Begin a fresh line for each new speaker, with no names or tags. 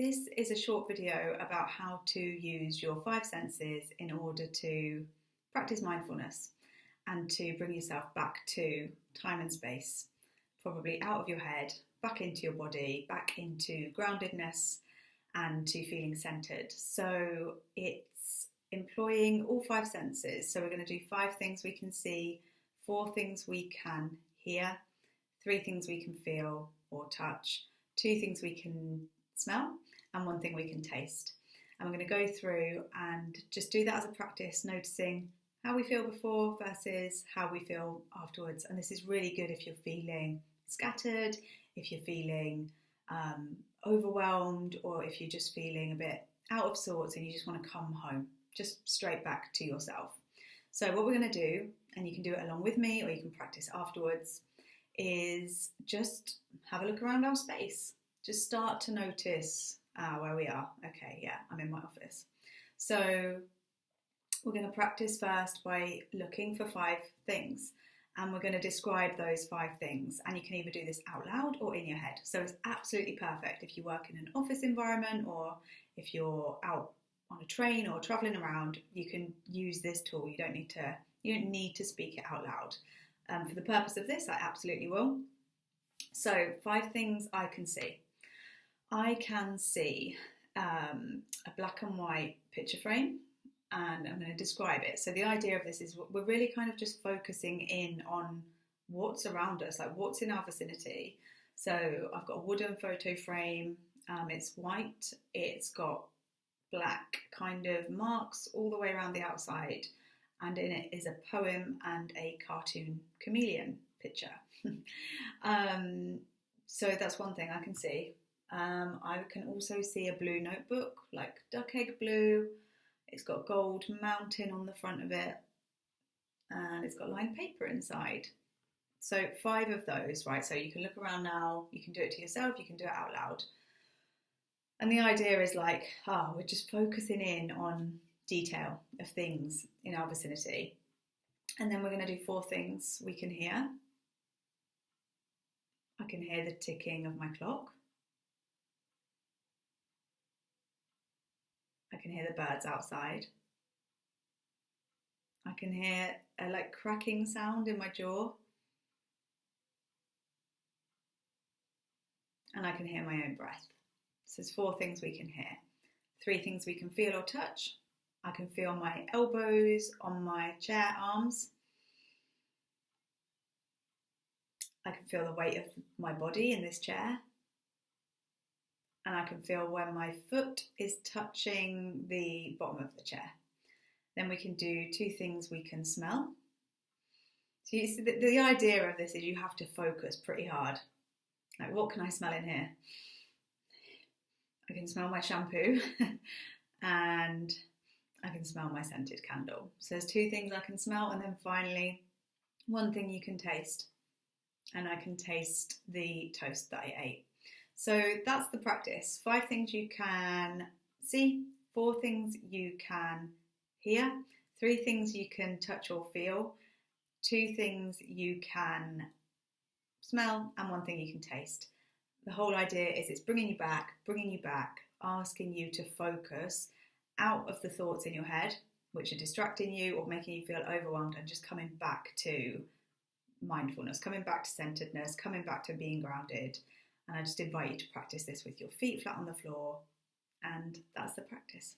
This is a short video about how to use your five senses in order to practice mindfulness and to bring yourself back to time and space, probably out of your head, back into your body, back into groundedness and to feeling centered. So it's employing all five senses. So we're going to do 5 things we can see, 4 things we can hear, 3 things we can feel or touch, 2 things we can smell, and 1 thing we can taste. And we're going to go through and just do that as a practice, noticing how we feel before versus how we feel afterwards. And this is really good if you're feeling scattered, if you're feeling overwhelmed, or if you're just feeling a bit out of sorts and you just want to come home, just straight back to yourself. So what we're going to do, and you can do it along with me or you can practice afterwards, is just have a look around our space. Just start to notice where we are. Okay, yeah, I'm in my office. So we're going to practice first by looking for 5 things, and we're going to describe those 5 things, and you can either do this out loud or in your head. So it's absolutely perfect if you work in an office environment or if you're out on a train or traveling around. You can use this tool. You don't need to speak it out loud. For the purpose of this, I absolutely will. So 5 things I can see. I can see a black and white picture frame, and I'm going to describe it. So the idea of this is we're really kind of just focusing in on what's around us, like what's in our vicinity. So I've got a wooden photo frame. It's white. It's got black kind of marks all the way around the outside. And in it is a poem and a cartoon chameleon picture. So that's one thing I can see. I can also see a blue notebook, like duck egg blue. It's got gold mountain on the front of it, and it's got lined paper inside. So 5 of those, right? So you can look around now, you can do it to yourself, you can do it out loud. And the idea is like, we're just focusing in on detail of things in our vicinity. And then we're going to do 4 things we can hear. I can hear the ticking of my clock. I can hear the birds outside. I can hear a like cracking sound in my jaw. And I can hear my own breath. So there's 4 things we can hear. 3 things we can feel or touch. I can feel my elbows on my chair arms. I can feel the weight of my body in this chair. And I can feel when my foot is touching the bottom of the chair. Then we can do 2 things we can smell. So you see, the idea of this is you have to focus pretty hard. Like, what can I smell in here? I can smell my shampoo and I can smell my scented candle. So there's 2 things I can smell, and then finally 1 thing you can taste. And I can taste the toast that I ate. So that's the practice. 5 things you can see, 4 things you can hear, 3 things you can touch or feel, 2 things you can smell, and 1 thing you can taste. The whole idea is it's bringing you back, asking you to focus out of the thoughts in your head, which are distracting you or making you feel overwhelmed, and just coming back to mindfulness, coming back to centeredness, coming back to being grounded. And I just invite you to practice this with your feet flat on the floor, and that's the practice.